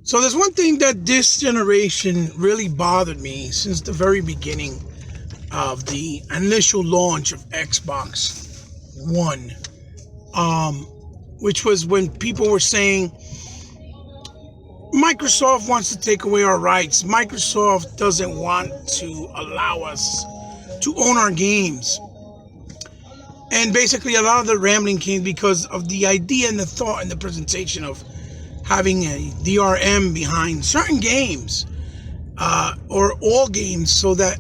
So there's one thing that this generation really bothered me since the very beginning of the initial launch of Xbox One, um, which was when people were saying Microsoft wants to take away our rights. Microsoft doesn't want to allow us to own our games. And basically, a lot of the rambling came because of the idea and the thought and the presentation of having a DRM behind certain games or all games so that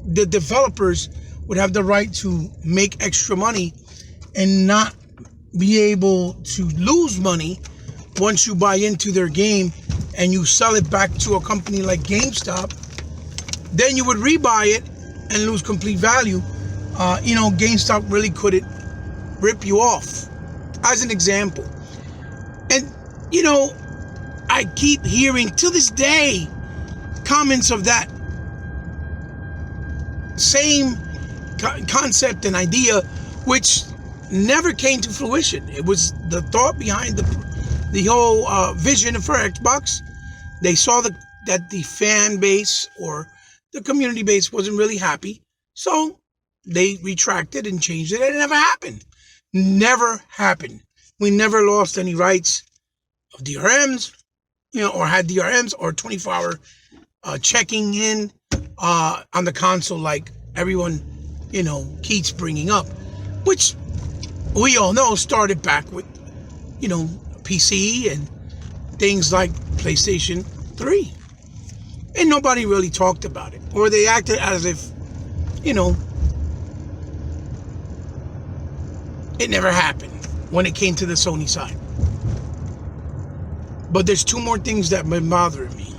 the developers would have the right to make extra money and not be able to lose money once you buy into their game and you sell it back to a company like GameStop. Then you would rebuy it and lose complete value. GameStop really couldn't rip you off, as an example. And, I keep hearing to this day comments of that same concept and idea, which never came to fruition. It was the thought behind the whole vision for Xbox. They saw that the fan base or the community base wasn't really happy, so they retracted and changed it. It never happened. Never happened. We never lost any rights of DRMs, or had DRMs or 24-hour checking in on the console like everyone, keeps bringing up, which we all know started back with, PC and things like PlayStation 3. And nobody really talked about it. Or they acted as if, it never happened when it came to the Sony side. But there's two more things that have been bothering me.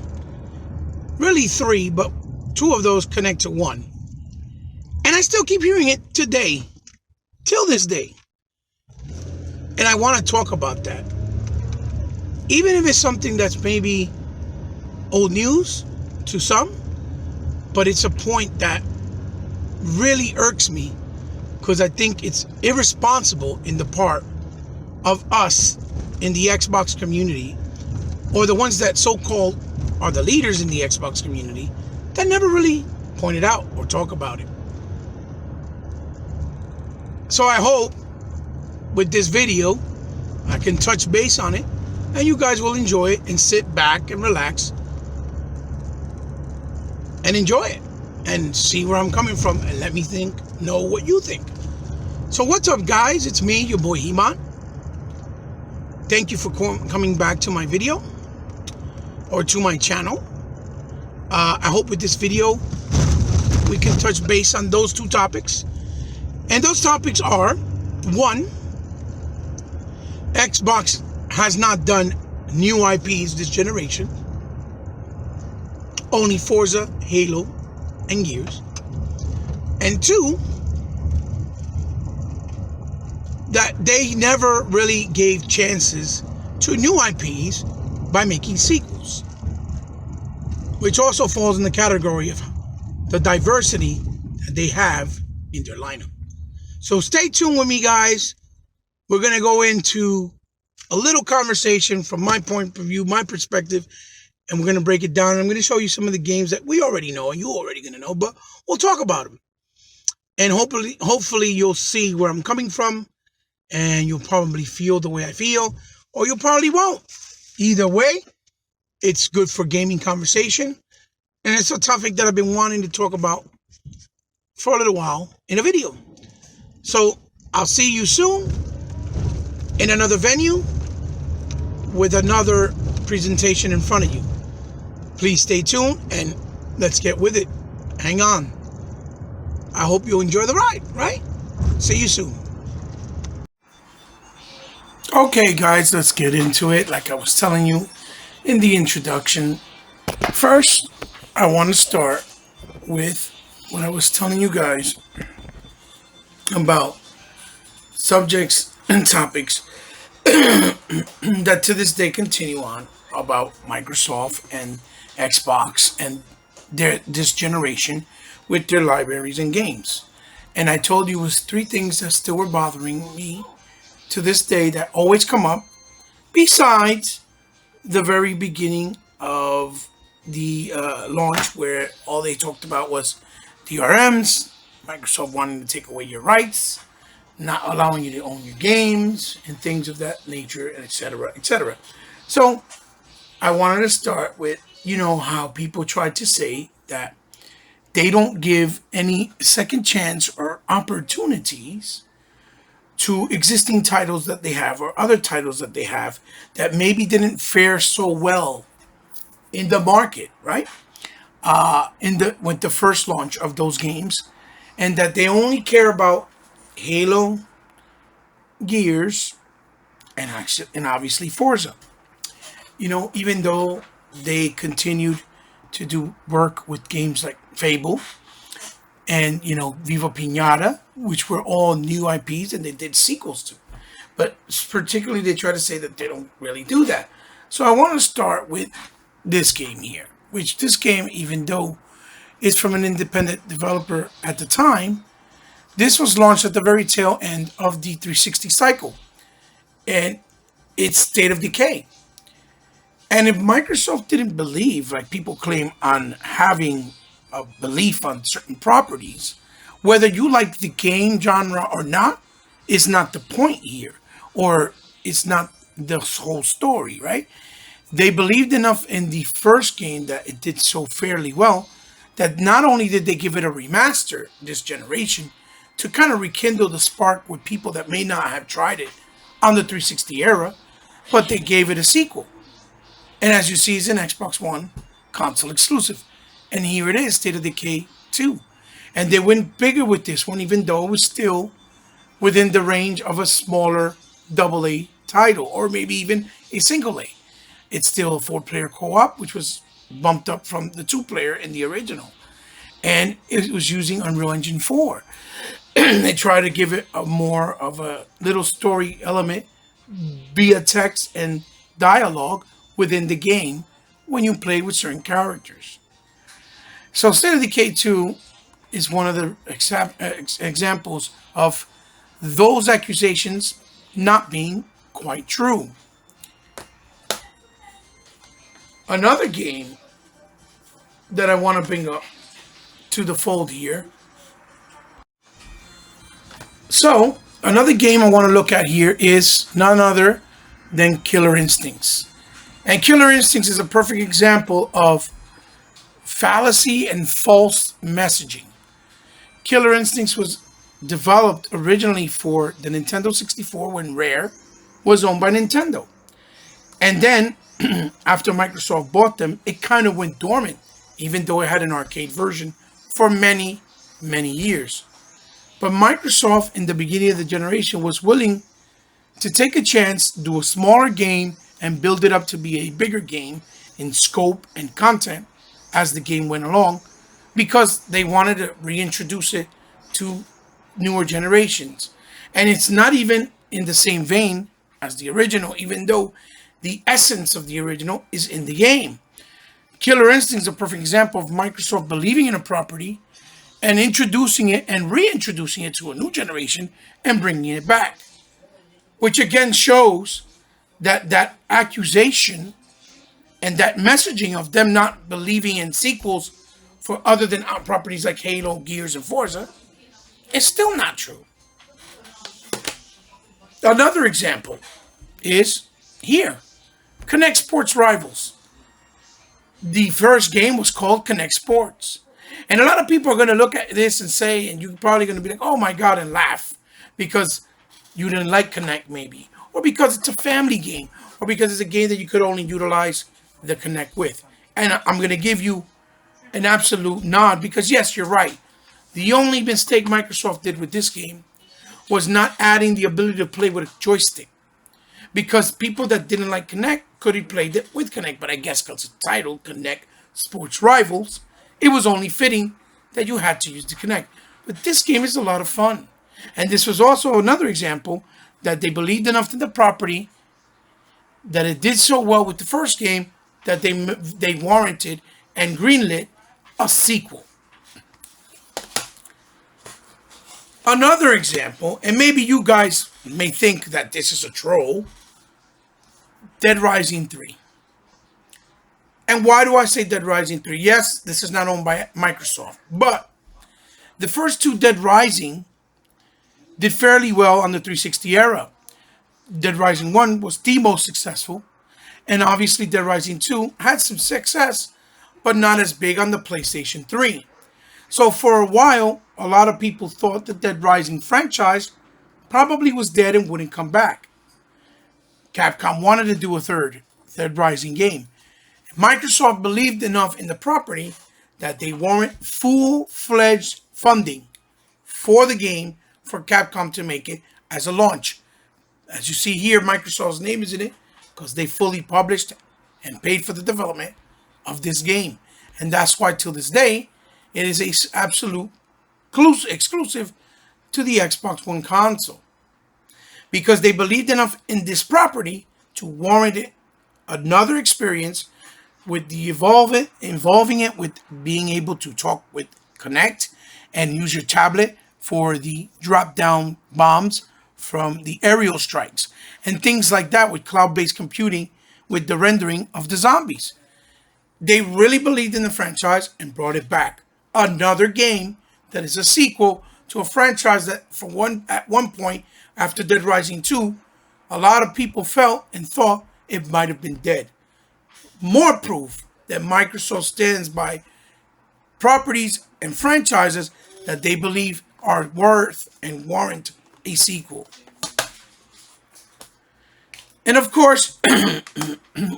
Really three, but two of those connect to one. And I still keep hearing it today, till this day. And I want to talk about that. Even if it's something that's maybe old news to some, but it's a point that really irks me because I think it's irresponsible in the part of us in the Xbox community, or the ones that so-called are the leaders in the Xbox community, that never really pointed out or talk about it. So I hope with this video I can touch base on it and you guys will enjoy it and sit back and relax and enjoy it and see where I'm coming from and let me know what you think. So what's up, guys? It's me, your boy He-Man. Thank you for coming back to my video or to my channel. I hope with this video we can touch base on those two topics. And those topics are, one, Xbox has not done new IPs this generation. Only Forza, Halo, and Gears. And two, that they never really gave chances to new IPs by making sequels, which also falls in the category of the diversity that they have in their lineup. So stay tuned with me, guys. We're going to go into a little conversation from my point of view, my perspective, and we're going to break it down. I'm going to show you some of the games that we already know and you're already going to know, but we'll talk about them. And hopefully you'll see where I'm coming from, and you'll probably feel the way I feel, or you probably won't. Either way, it's good for gaming conversation, and it's a topic that I've been wanting to talk about for a little while in a video. So I'll see you soon in another venue with another presentation in front of you. Please stay tuned and let's get with it. Hang on. I hope you enjoy the ride, right? See you soon. Okay, guys, let's get into it. Like I was telling you in the introduction, first, I want to start with what I was telling you guys about subjects and topics that to this day continue on about Microsoft and Xbox and this generation with their libraries and games. And I told you it was three things that still were bothering me to this day that always come up, besides the very beginning of the launch, where all they talked about was DRMs, Microsoft wanting to take away your rights, not allowing you to own your games, and things of that nature, etc., etc. So I wanted to start with, how people try to say that they don't give any second chance or opportunities to existing titles that they have or other titles that they have that maybe didn't fare so well in the market, right? In the with the first launch of those games, and that they only care about Halo, Gears, and obviously Forza. Even though they continued to do work with games like Fable and Viva Pinata, which were all new IPs, and they did sequels to. But particularly, they try to say that they don't really do that. So I want to start with this game here, which this game, even though it's from an independent developer at the time, this was launched at the very tail end of the 360 cycle, and it's State of Decay. And if Microsoft didn't believe, like people claim, on having a belief on certain properties, whether you like the game genre or not, is not the point here, or it's not the whole story, right? They believed enough in the first game that it did so fairly well that not only did they give it a remaster this generation to kind of rekindle the spark with people that may not have tried it on the 360 era, but they gave it a sequel. And as you see, it's an Xbox One console exclusive. And here it is, State of Decay 2. And they went bigger with this one, even though it was still within the range of a smaller AA title, or maybe even a single A. It's still a 4-player co-op, which was bumped up from the 2-player in the original. And it was using Unreal Engine 4. They try to give it a more of a little story element via text and dialogue within the game when you play with certain characters. So State of Decay 2 is one of the examples of those accusations not being quite true. Another game that I want to bring up to the fold here. So, another game I want to look at here is none other than Killer Instincts. And Killer Instincts is a perfect example of fallacy and false messaging. Killer Instincts was developed originally for the Nintendo 64 when Rare was owned by Nintendo. And then, after Microsoft bought them, it kind of went dormant, even though it had an arcade version for many, many years. But Microsoft, in the beginning of the generation, was willing to take a chance, do a smaller game, and build it up to be a bigger game in scope and content as the game went along, because they wanted to reintroduce it to newer generations. And it's not even in the same vein as the original, even though the essence of the original is in the game. Killer Instinct is a perfect example of Microsoft believing in a property and introducing it and reintroducing it to a new generation and bringing it back. Which again shows that accusation and that messaging of them not believing in sequels for other than properties like Halo, Gears, and Forza is still not true. Another example is here, Connect Sports Rivals. The first game was called Connect Sports. And a lot of people are going to look at this and say, and you're probably going to be like, oh my God, and laugh because you didn't like Connect maybe, or because it's a family game, or because it's a game that you could only utilize the Connect with. And I'm going to give you an absolute nod because yes, you're right. The only mistake Microsoft did with this game was not adding the ability to play with a joystick, because people that didn't like Connect could have played it with Connect. But I guess because it's titled Connect Sports Rivals, it was only fitting that you had to use the Connect. But this game is a lot of fun. And this was also another example that they believed enough in the property that it did so well with the first game that they warranted and greenlit a sequel. Another example, and maybe you guys may think that this is a troll, Dead Rising 3. And why do I say Dead Rising 3? Yes, this is not owned by Microsoft, but the first two Dead Rising did fairly well on the 360 era. Dead Rising 1 was the most successful, and obviously Dead Rising 2 had some success, but not as big on the PlayStation 3. So for a while, a lot of people thought the Dead Rising franchise probably was dead and wouldn't come back. Capcom wanted to do a third Dead Rising game. Microsoft believed enough in the property that they warrant full-fledged funding for the game for Capcom to make it as a launch. As you see here, Microsoft's name is in it because they fully published and paid for the development of this game. And that's why till this day, it is a absolute exclusive to the Xbox One console. Because they believed enough in this property to warrant it another experience with the involving it with being able to talk with Connect and use your tablet for the drop down bombs from the aerial strikes and things like that with cloud-based computing with the rendering of the zombies. They really believed in the franchise and brought it back. Another game that is a sequel to a franchise that at one point after Dead Rising 2, a lot of people felt and thought it might have been dead. More proof that Microsoft stands by properties and franchises that they believe are worth and warrant a sequel. And of course,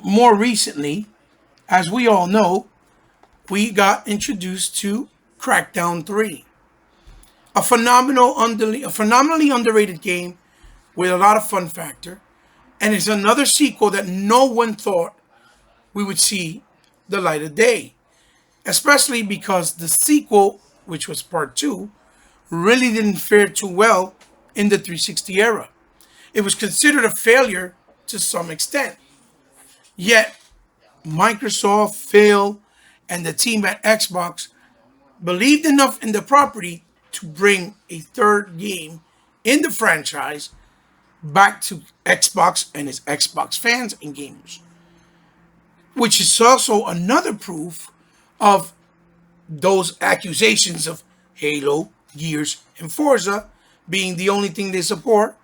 more recently, as we all know, we got introduced to Crackdown 3. A phenomenally underrated game with a lot of fun factor. And it's another sequel that no one thought we would see the light of day. Especially because the sequel, which was part 2, really didn't fare too well in the 360 era. It was considered a failure to some extent. Yet, Microsoft, Phil, and the team at Xbox believed enough in the property to bring a third game in the franchise back to Xbox and its Xbox fans and gamers. Which is also another proof of those accusations of Halo, Gears, and Forza being the only thing they support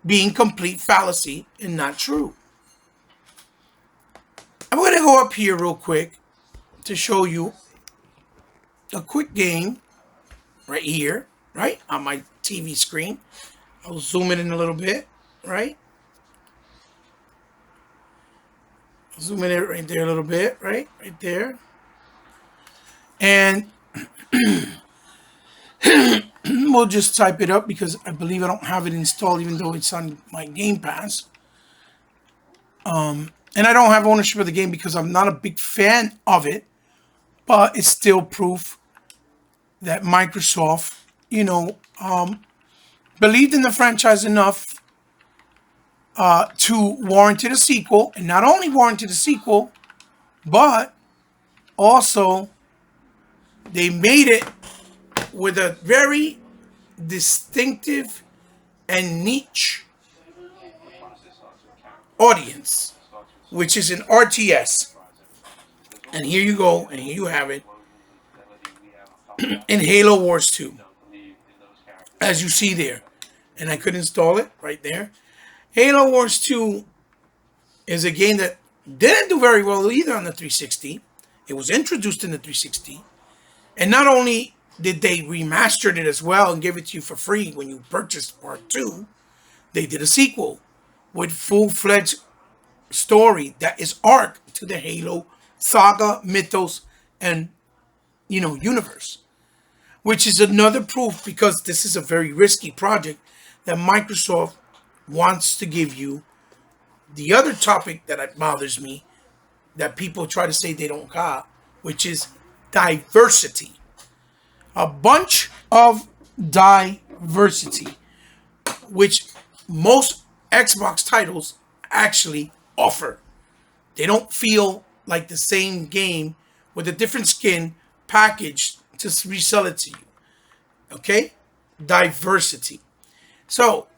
being complete fallacy and not true. I'm going to go up here real quick to show you a quick game right here, right, on my TV screen. I'll zoom it in a little bit, right? I'll zoom in right there a little bit, right there. And we'll just type it up because I believe I don't have it installed even though it's on my Game Pass. And I don't have ownership of the game because I'm not a big fan of it, but it's still proof that Microsoft, believed in the franchise enough to warrant a sequel, and not only warranted a sequel, but also they made it with a very distinctive and niche audience, which is an RTS. And here you go, and here you have it in Halo Wars 2, as you see there. And I could install it right there. Halo Wars 2 is a game that didn't do very well either on the 360. It was introduced in the 360. And not only did they remastered it as well and give it to you for free when you purchased part 2, they did a sequel with full-fledged story that is arc to the Halo saga, mythos, and universe. Which is another proof, because this is a very risky project, that Microsoft wants to give you the other topic that bothers me, that people try to say they don't got, which is diversity. A bunch of diversity, which most Xbox titles actually offer. They don't feel like the same game with a different skin packaged to resell it to you. Okay? Diversity. So,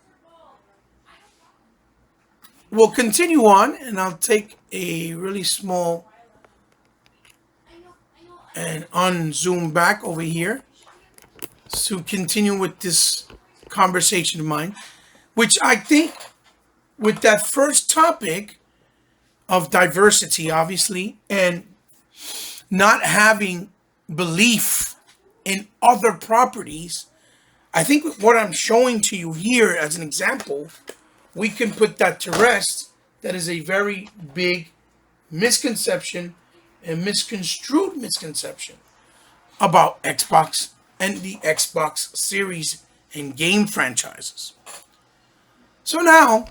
we'll continue on, and I'll take a really small and unzoom back over here to continue with this conversation of mine, which I think with that first topic of diversity, obviously, and not having belief in other properties, I think what I'm showing to you here as an example, we can put that to rest. That is a very big misconception and misconstrued misconception about Xbox and the Xbox series and game franchises. So now,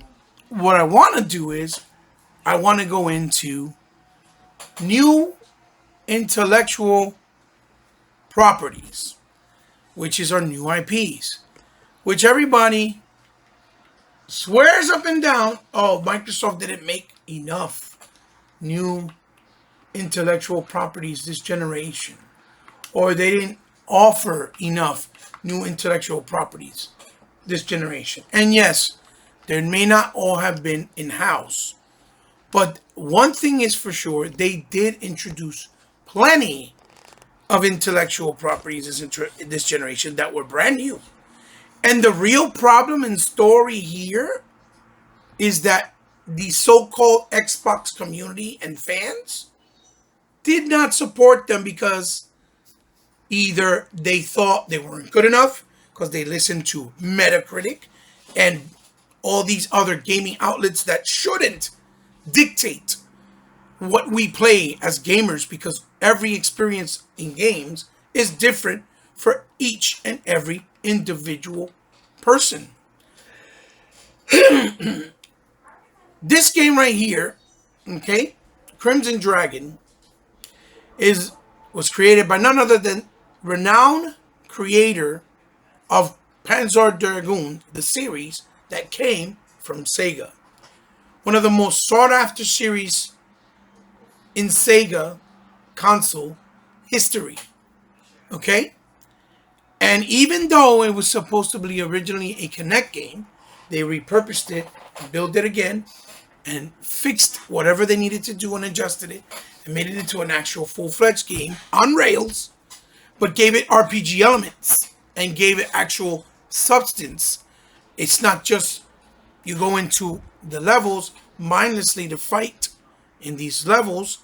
what I want to do is, I want to go into new intellectual properties, which is our new IPs, which everybody swears up and down, oh, Microsoft didn't make enough new intellectual properties this generation, or they didn't offer enough new intellectual properties this generation. And yes, there may not all have been in-house, but one thing is for sure, they did introduce plenty of intellectual properties this generation that were brand new. And the real problem and story here is that the so-called Xbox community and fans did not support them because either they thought they weren't good enough because they listened to Metacritic and all these other gaming outlets that shouldn't dictate what we play as gamers, because every experience in games is different for each and every individual person. This game right here, okay, Crimson Dragon, was created by none other than renowned creator of Panzer Dragoon, the series that came from Sega. One of the most sought after series in Sega console history. Okay? And even though it was supposed to be originally a Kinect game, they repurposed it, built it again, and fixed whatever they needed to do and adjusted it and made it into an actual full-fledged game on rails, but gave it RPG elements and gave it actual substance. It's not just you go into the levels mindlessly to fight in these levels,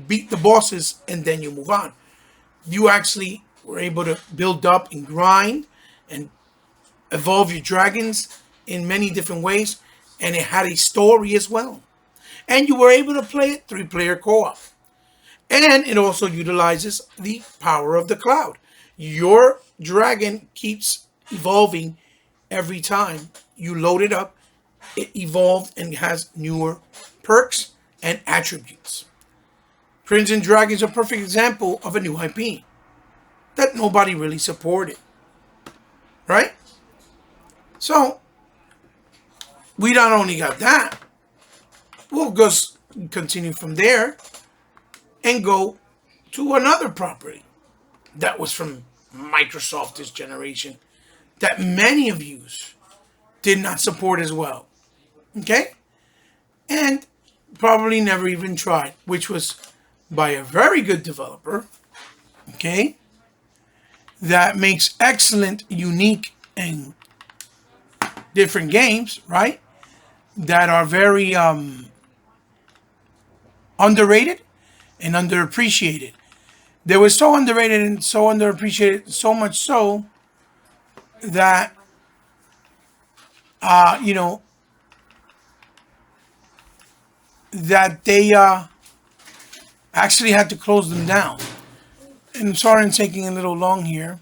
beat the bosses, and then you move on. You actually were able to build up and grind and evolve your dragons in many different ways, and it had a story as well. And you were able to play it 3-player co-op. And it also utilizes the power of the cloud. Your dragon keeps evolving every time you load it up. It evolved and has newer perks and attributes. Crimson Dragon is a perfect example of a new IP that nobody really supported. Right? So, we not only got that, we'll just continue from there and go to another property that was from Microsoft this generation that many of you did not support as well. Okay? And probably never even tried, which was by a very good developer, okay, that makes excellent, unique, and different games, right, that are very underrated and underappreciated. They were so underrated and so underappreciated, so much so that, that they actually had to close them down. And I'm sorry I'm taking a little long here,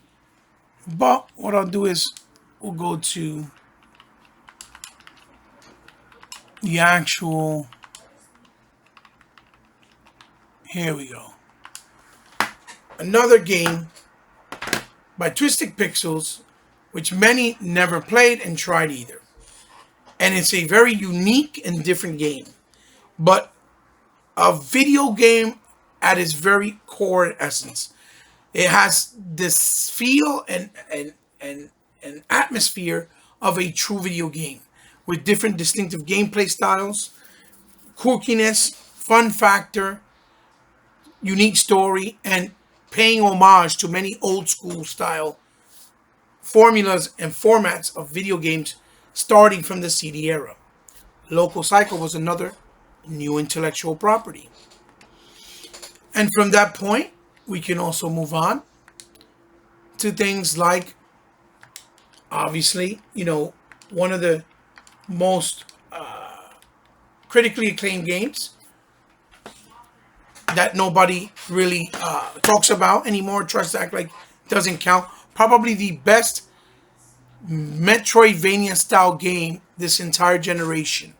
but what I'll do is we'll go to the actual, here we go. Another game by Twisted Pixels, which many never played and tried either. And it's a very unique and different game, but a video game at its very core and essence. It has this feel and atmosphere of a true video game with different distinctive gameplay styles, quirkiness, fun factor, unique story, and paying homage to many old school style formulas and formats of video games starting from the CD era. Local Cycle was another new intellectual property. And from that point, we can also move on to things like, obviously, one of the most critically acclaimed games that nobody really talks about anymore, tries to act like doesn't count. Probably the best Metroidvania style game this entire generation.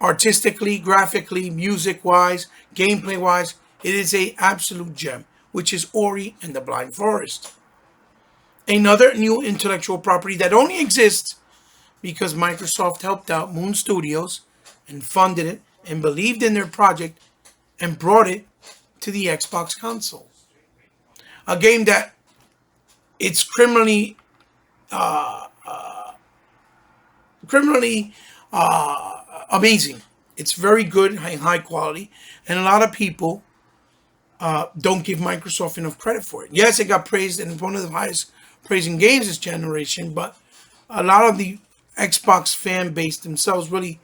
Artistically, graphically, music wise, gameplay wise, it is a absolute gem, which is Ori and the Blind Forest. Another new intellectual property that only exists because Microsoft helped out Moon Studios and funded it and believed in their project and brought it to the Xbox console. A game that it's criminally amazing. It's very good, high quality, and a lot of people don't give Microsoft enough credit for it. Yes, it got praised and one of the highest praising games this generation, but a lot of the Xbox fan base themselves really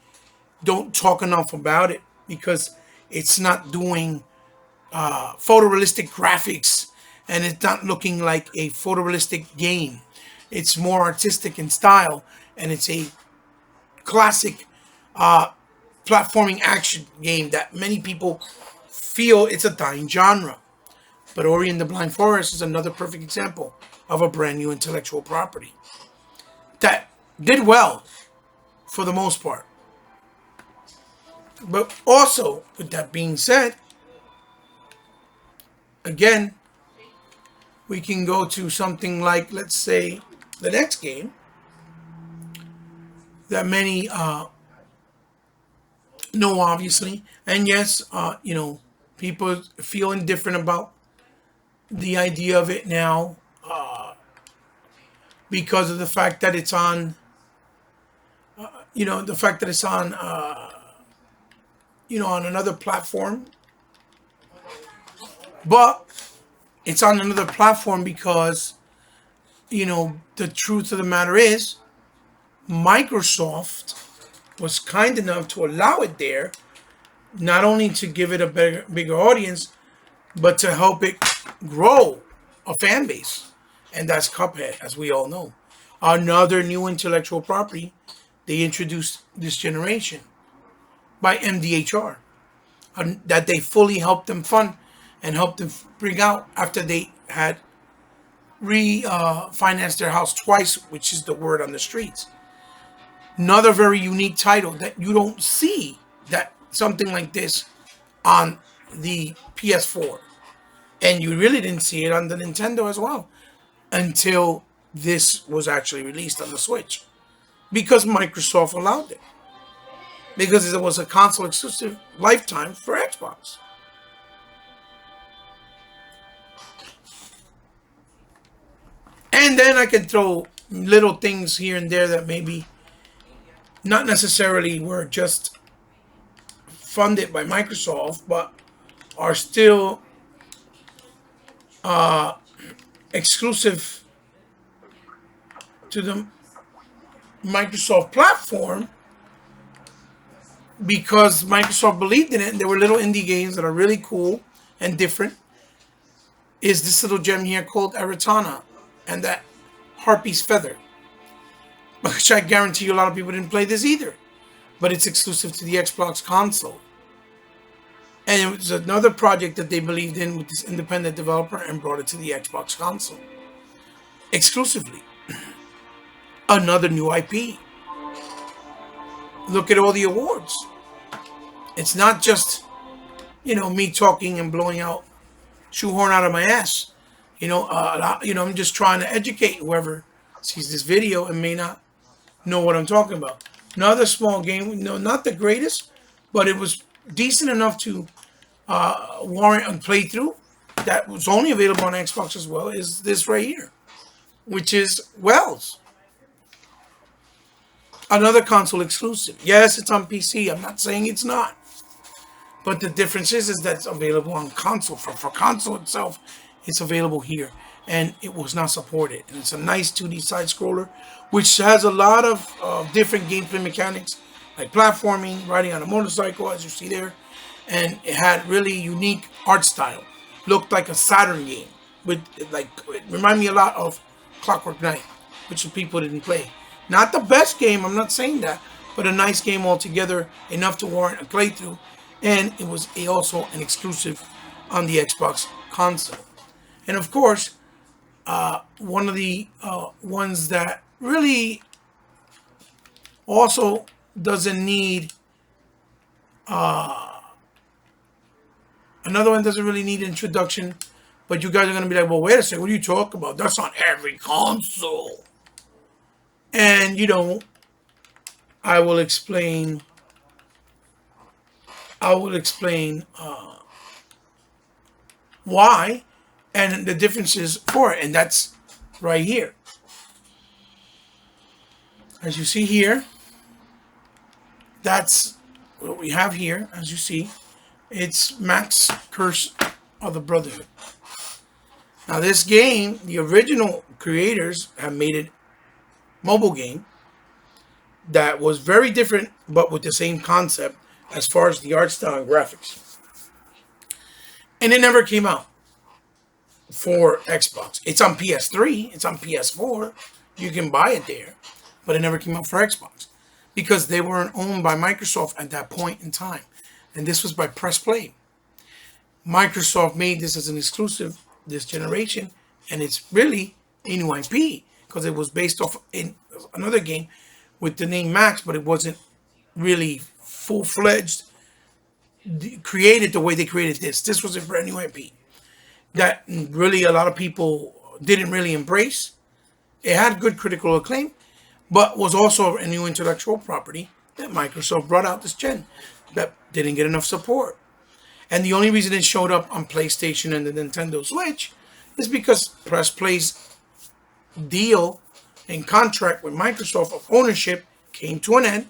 don't talk enough about it because it's not doing photorealistic graphics and it's not looking like a photorealistic game. It's more artistic in style, and it's a classic platforming action game that many people feel it's a dying genre. But Ori and the Blind Forest is another perfect example of a brand new intellectual property that did well for the most part. But also, with that being said, again, we can go to something like, let's say, the next game that many know, obviously. And yes, people feel indifferent about the idea of it now because of the fact that it's on, on another platform. But it's on another platform because, the truth of the matter is, Microsoft was kind enough to allow it there, not only to give it a bigger audience, but to help it grow a fan base. And that's Cuphead, as we all know. Another new intellectual property they introduced this generation by MDHR, that they fully helped them fund and helped them bring out after they had refinanced their house twice, which is the word on the streets. Another very unique title that you don't see that something like this on the PS4. And you really didn't see it on the Nintendo as well until this was actually released on the Switch. Because Microsoft allowed it. Because it was a console exclusive lifetime for Xbox. And then I can throw little things here and there that maybe not necessarily were just funded by Microsoft, but are still exclusive to the Microsoft platform because Microsoft believed in it, and there were little indie games that are really cool and different. Is this little gem here called Aratana and that Harpy's Feather, which I guarantee you a lot of people didn't play this either, but it's exclusive to the Xbox console. And it was another project that they believed in with this independent developer and brought it to the Xbox console exclusively. Another new IP. Look at all the awards. It's not just, me talking and blowing out shoehorn out of my ass. I'm just trying to educate whoever sees this video and may not know what I'm talking about. Another small game, not the greatest, but it was decent enough to warrant a playthrough that was only available on Xbox as well, is this right here, which is Wells. Another console exclusive. Yes, it's on PC. I'm not saying it's not. But the difference is that it's available on console. For console itself, it's available here, and it was not supported. And it's a nice 2D side scroller, which has a lot of different gameplay mechanics, like platforming, riding on a motorcycle, as you see there, and it had really unique art style. Looked like a Saturn game, with like it reminded me a lot of Clockwork Knight, which people didn't play. Not the best game, I'm not saying that, but a nice game altogether, enough to warrant a playthrough. And it was also an exclusive on the Xbox console. And of course, one of the ones that really also doesn't need another one doesn't really need introduction, but you guys are gonna be like, well, wait a second, what are you talking about? That's on every console. And I will explain. Why and the differences for it, and that's right here. As you see here, that's what we have here. As you see, it's Max Curse of the Brotherhood. Now, this game, the original creators have made it mobile game that was very different, but with the same concept as far as the art style and graphics. And it never came out for Xbox. It's on PS3, it's on PS4. You can buy it there, but it never came out for Xbox because they weren't owned by Microsoft at that point in time. And this was by Press Play. Microsoft made this as an exclusive this generation, and it's really a new IP because it was based off in another game with the name Max, but it wasn't really full-fledged created the way they created this. This was a brand new IP that really a lot of people didn't really embrace. It had good critical acclaim, but was also a new intellectual property that Microsoft brought out this gen that didn't get enough support. And the only reason it showed up on PlayStation and the Nintendo Switch is because Press Play's deal and contract with Microsoft of ownership came to an end.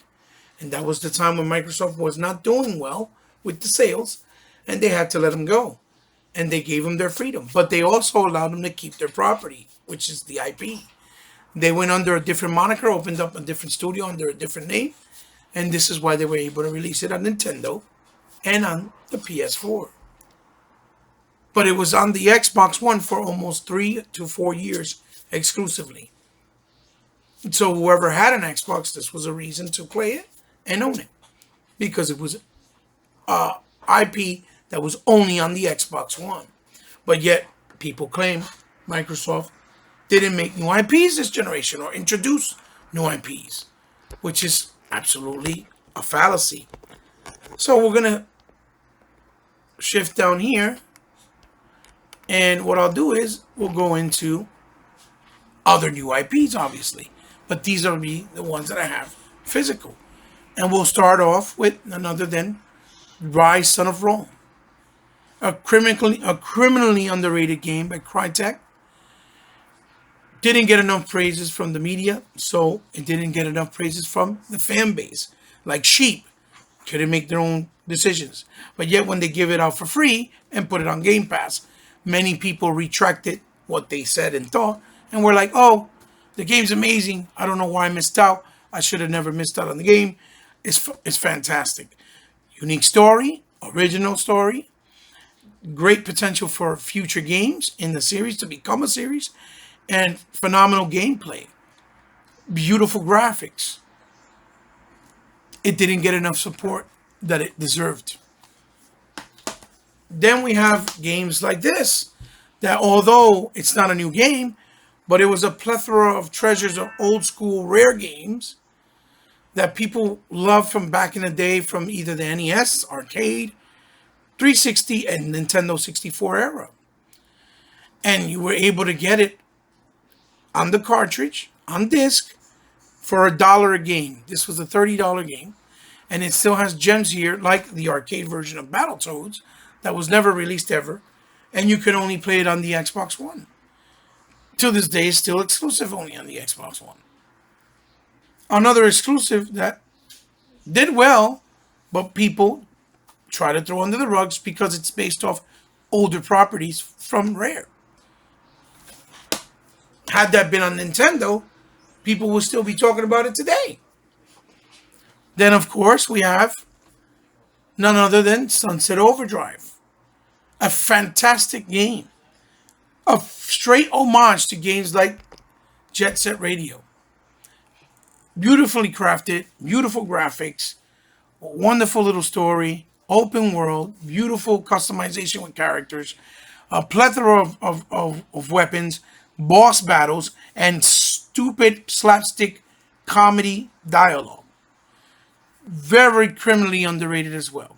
And that was the time when Microsoft was not doing well with the sales, and they had to let them go. And they gave them their freedom. But they also allowed them to keep their property, which is the IP. They went under a different moniker, opened up a different studio under a different name, and this is why they were able to release it on Nintendo and on the PS4. But it was on the Xbox One for almost 3 to 4 years exclusively. So whoever had an Xbox, this was a reason to play it and own it, because it was IP that was only on the Xbox One. But yet people claim Microsoft didn't make new IPs this generation or introduce new IPs, which is absolutely a fallacy. So we're going to shift down here, and what I'll do is we'll go into other new IPs, obviously, but these are the ones that I have physical. And we'll start off with none other than Rise, Son of Rome, a criminally underrated game by Crytek. Didn't get enough praises from the media, so it didn't get enough praises from the fan base. Like sheep, couldn't make their own decisions. But yet when they give it out for free and put it on Game Pass, many people retracted what they said and thought, and were like, oh, the game's amazing. I don't know why I missed out. I should have never missed out on the game. It's fantastic. Unique story, original story, great potential for future games in the series to become a series, and phenomenal gameplay, beautiful graphics. It didn't get enough support that it deserved. Then we have games like this, that although it's not a new game, but it was a plethora of treasures of old school rare games that people love from back in the day, from either the NES, arcade, 360, and Nintendo 64 era. And you were able to get it on the cartridge, on disc, for $1 a game. This was a $30 game. And it still has gems here, like the arcade version of Battletoads, that was never released ever. And you can only play it on the Xbox One. To this day, it's still exclusive only on the Xbox One. Another exclusive that did well, but people try to throw under the rugs because it's based off older properties from Rare. Had that been on Nintendo, people will still be talking about it today. Then, of course, we have none other than Sunset Overdrive, a fantastic game, a straight homage to games like Jet Set Radio. Beautifully crafted, beautiful graphics, wonderful little story, open world, beautiful customization with characters, a plethora of weapons, boss battles, and stupid slapstick comedy dialogue. Very criminally underrated as well.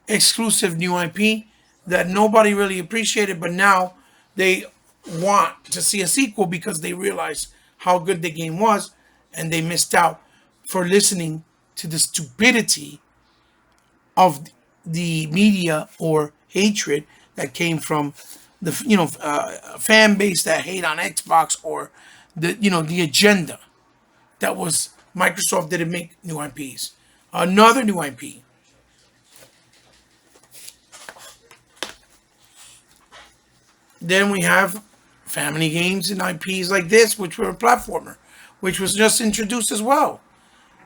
Exclusive new IP that nobody really appreciated, but now they want to see a sequel because they realize how good the game was and they missed out for listening to the stupidity of the media or hatred that came from the fan base that hate on Xbox, or the agenda that was Microsoft didn't make new IPs. Another new IP. Then we have family games and IPs like this, which were a platformer, which was just introduced as well.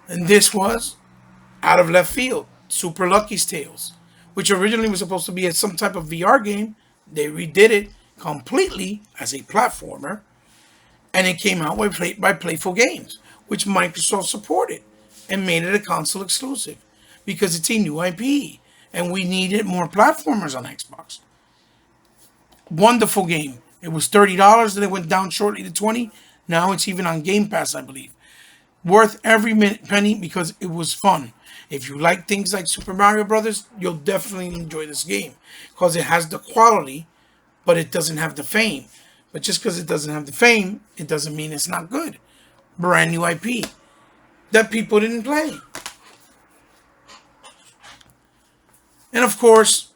And this was out of left field, Super Lucky's Tales, which originally was supposed to be some type of VR game. They redid it completely as a platformer, and it came out by Playful Games, which Microsoft supported and made it a console exclusive because it's a new IP, and we needed more platformers on Xbox. Wonderful game. It was $30, then it went down shortly to 20. Now it's even on Game Pass, I believe. Worth every penny because it was fun. If you like things like Super Mario Brothers, you'll definitely enjoy this game because it has the quality, but it doesn't have the fame. But just because it doesn't have the fame, it doesn't mean it's not good. Brand new IP that people didn't play. And of course,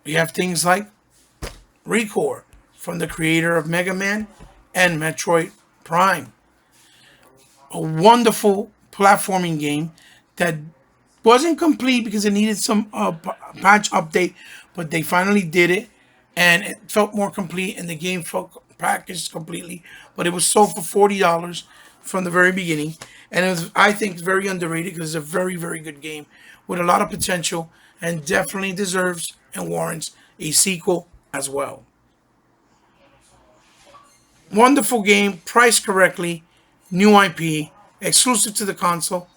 we have things like Recore from the creator of Mega Man and Metroid Prime. A wonderful platforming game that wasn't complete because it needed some patch update, but they finally did it and it felt more complete and the game felt packaged completely. But it was sold for $40 from the very beginning, and it was, I think, very underrated because it's a very, very good game with a lot of potential and definitely deserves and warrants a sequel as well. Wonderful game, priced correctly, new IP, exclusive to the console.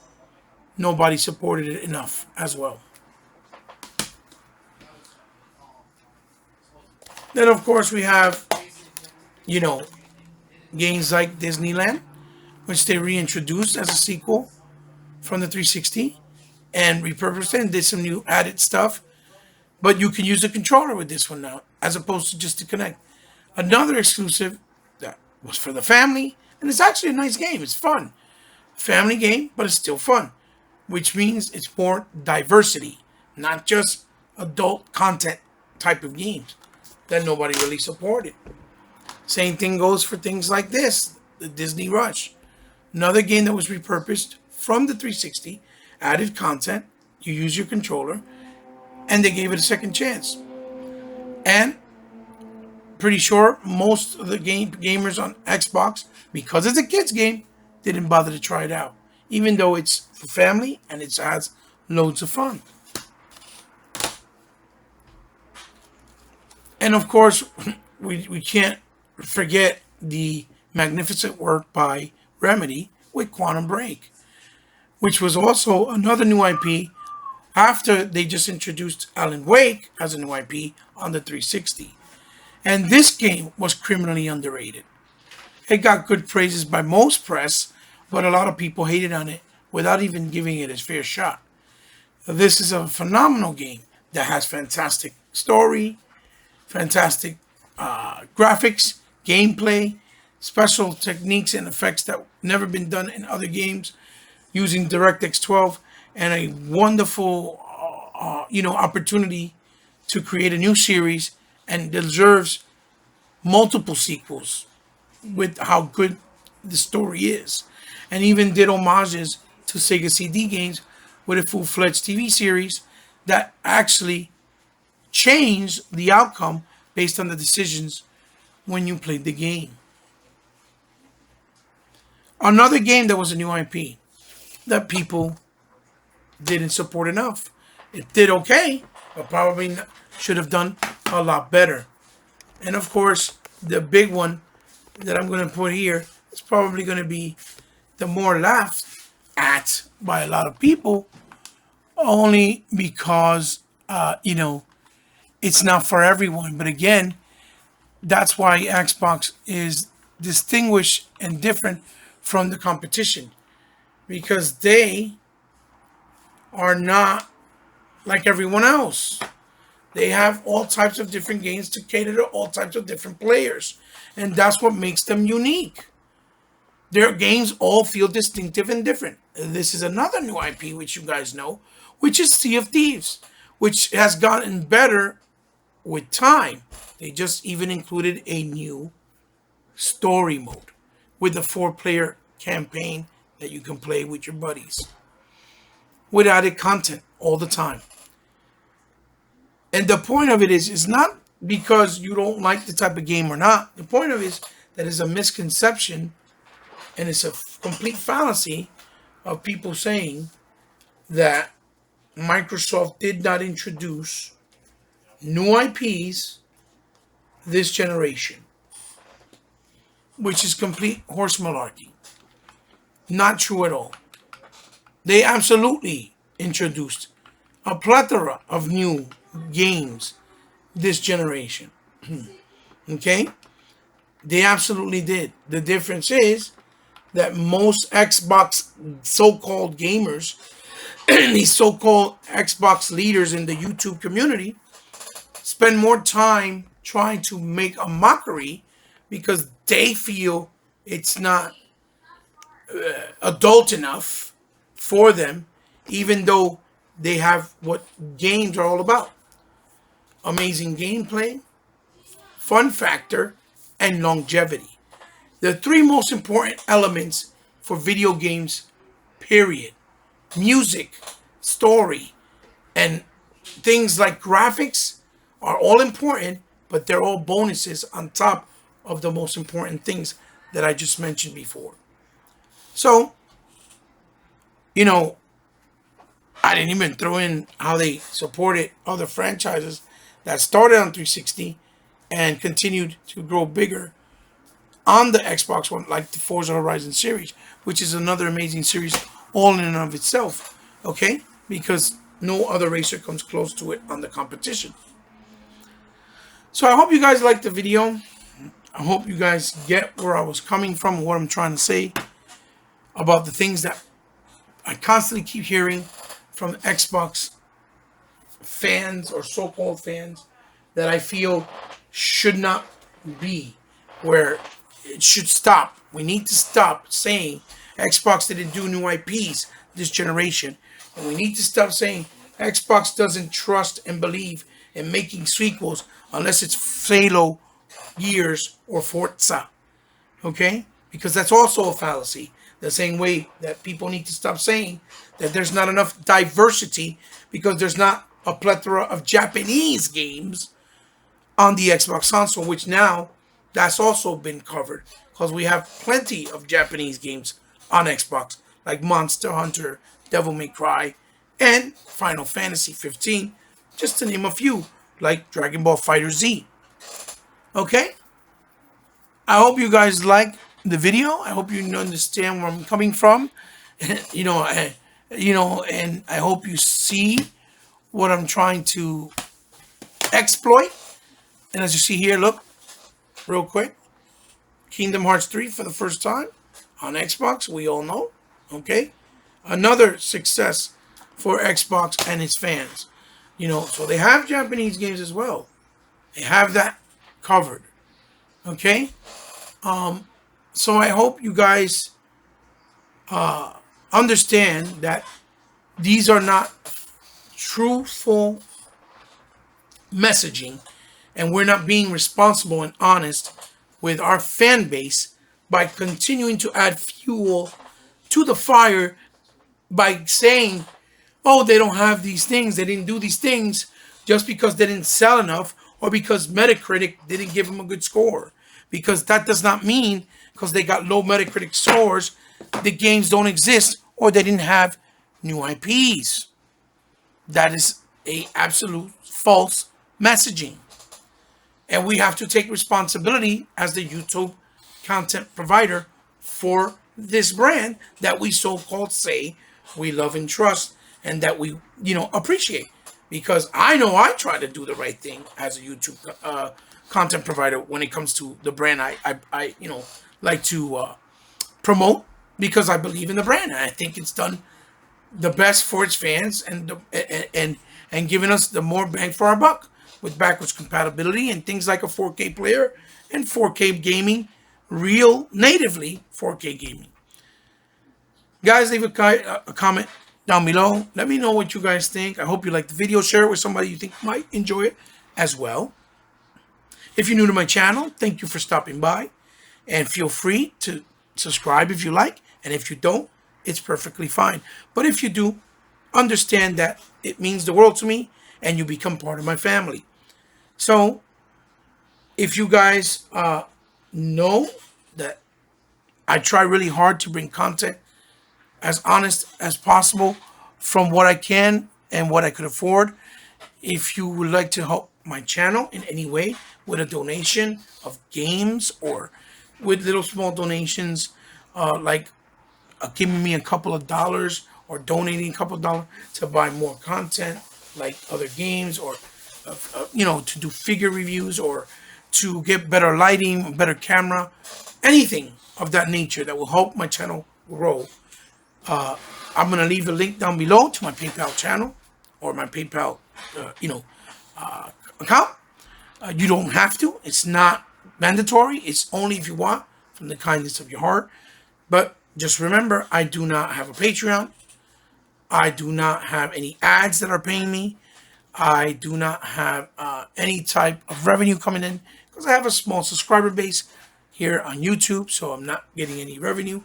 Nobody supported it enough as well. Then, of course, we have, games like Disneyland, which they reintroduced as a sequel from the 360 and repurposed it and did some new added stuff. But you can use a controller with this one now, as opposed to just to connect. Another exclusive that was for the family, and it's actually a nice game. It's fun. Family game, but it's still fun, which means it's more diversity, not just adult content type of games that nobody really supported. Same thing goes for things like this, the Disney Rush. Another game that was repurposed from the 360, added content, you use your controller, and they gave it a second chance. And pretty sure most of the gamers on Xbox, because it's a kids game, didn't bother to try it out, even though it's for family and it has loads of fun. And of course, we can't forget the magnificent work by Remedy with Quantum Break, which was also another new IP after they just introduced Alan Wake as a new IP on the 360. And this game was criminally underrated. It got good praises by most press, but a lot of people hated on it without even giving it its fair shot. This is a phenomenal game that has fantastic story, fantastic graphics, gameplay, special techniques and effects that never been done in other games using DirectX 12, and a wonderful opportunity to create a new series, and deserves multiple sequels with how good the story is, and even did homages to Sega CD games with a full-fledged TV series that actually changed the outcome based on the decisions when you played the game. Another game that was a new IP that people didn't support enough. It did okay, but probably should have done a lot better. And of course, the big one that I'm going to put here is probably going to be the more laughed at by a lot of people, only because, it's not for everyone. But again, that's why Xbox is distinguished and different from the competition, because they are not like everyone else. They have all types of different games to cater to all types of different players. And that's what makes them unique. Their games all feel distinctive and different. This is another new IP, which you guys know, which is Sea of Thieves, which has gotten better with time. They just even included a new story mode with a 4-player campaign that you can play with your buddies, with added content all the time. And the point of it is not because you don't like the type of game or not. The point of it is that it's a misconception and it's a complete fallacy of people saying that Microsoft did not introduce new IPs this generation, which is complete horse malarkey. Not true at all. They absolutely introduced a plethora of new games this generation. Okay? They absolutely did. The difference is that most Xbox so-called gamers, these so-called Xbox leaders in the YouTube community, spend more time trying to make a mockery because they feel it's not adult enough for them, even though they have what games are all about. Amazing gameplay, fun factor, and longevity. The 3 most important elements for video games, period. Music, story, and things like graphics are all important, but they're all bonuses on top of the most important things that I just mentioned before. So, I didn't even throw in how they supported other franchises that started on 360 and continued to grow bigger on the Xbox One, like the Forza Horizon series, which is another amazing series all in and of itself, okay? Because no other racer comes close to it on the competition. So I hope you guys liked the video. I hope you guys get where I was coming from, what I'm trying to say about the things that I constantly keep hearing from Xbox fans or so-called fans that I feel should not be, where it should stop. We need to stop saying Xbox didn't do new IPs this generation. And we need to stop saying Xbox doesn't trust and believe in making sequels unless it's Halo, Gears, or Forza. Okay? Because that's also a fallacy. The same way that people need to stop saying that there's not enough diversity because there's not a plethora of Japanese games on the Xbox console, which now that's also been covered because we have plenty of Japanese games on Xbox, like Monster Hunter, Devil May Cry, and Final Fantasy 15, just to name a few, like Dragon Ball FighterZ. Okay? I hope you guys like the video. I hope you understand where I'm coming from. And I hope you see what I'm trying to exploit. And as you see here, look, real quick, Kingdom Hearts 3 for the first time on Xbox, we all know, okay? Another success for Xbox and its fans. So they have Japanese games as well. They have that covered, okay? So I hope you guys understand that these are not truthful messaging, and we're not being responsible and honest with our fan base by continuing to add fuel to the fire by saying, oh, they don't have these things, they didn't do these things just because they didn't sell enough or because Metacritic didn't give them a good score. Because that does not mean because they got low Metacritic scores the games don't exist or they didn't have new IPs. That is a absolute false messaging. And we have to take responsibility as the YouTube content provider for this brand that we so-called say we love and trust and that we, appreciate. Because I know I try to do the right thing as a YouTube content provider when it comes to the brand I like to promote, because I believe in the brand and I think it's done the best for its fans and giving us the more bang for our buck with backwards compatibility and things like a 4K player and 4K gaming, real natively 4K gaming. Guys, leave a comment down below. Let me know what you guys think. I hope you like the video. Share it with somebody you think might enjoy it as well. If you're new to my channel, thank you for stopping by. And feel free to subscribe if you like. And if you don't, it's perfectly fine. But if you do, understand that it means the world to me and you become part of my family. So if you guys know that I try really hard to bring content as honest as possible from what I can and what I could afford. If you would like to help my channel in any way with a donation of games or with little small donations like giving me a couple of dollars or donating a couple of dollars to buy more content like other games or to do figure reviews or to get better lighting, better camera, anything of that nature that will help my channel grow. I'm going to leave a link down below to my PayPal channel or my PayPal, account. You don't have to. It's not mandatory. It's only if you want from the kindness of your heart. But just remember, I do not have a Patreon. I do not have any ads that are paying me. I do not have any type of revenue coming in because I have a small subscriber base here on YouTube, so I'm not getting any revenue.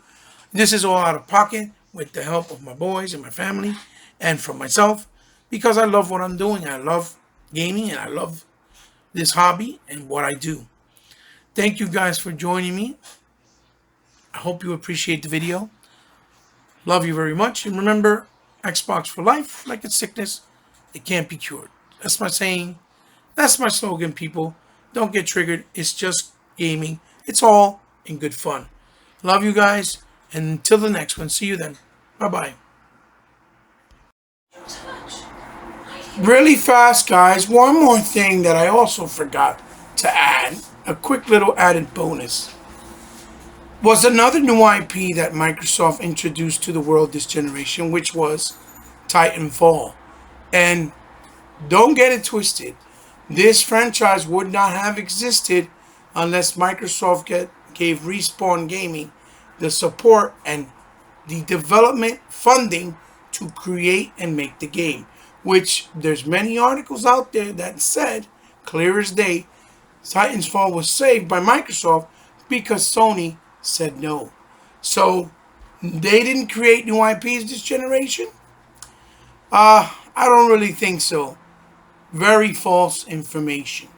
This is all out of pocket with the help of my boys and my family and from myself because I love what I'm doing. I love gaming and I love this hobby and what I do. Thank you guys for joining me. I hope you appreciate the video. Love you very much. And remember, Xbox for life, like it's sickness, it can't be cured. That's my saying. That's my slogan, people. Don't get triggered. It's just gaming. It's all in good fun. Love you guys. And until the next one, see you then. Bye-bye. Really fast, guys, one more thing that I also forgot to add, a quick little added bonus, was another new IP that Microsoft introduced to the world this generation, which was Titanfall. And don't get it twisted. This franchise would not have existed unless Microsoft gave Respawn Gaming the support and the development funding to create and make the game. Which there's many articles out there that said, clear as day, Titanfall was saved by Microsoft because Sony said no. So they didn't create new IPs this generation? I don't really think so. Very false information.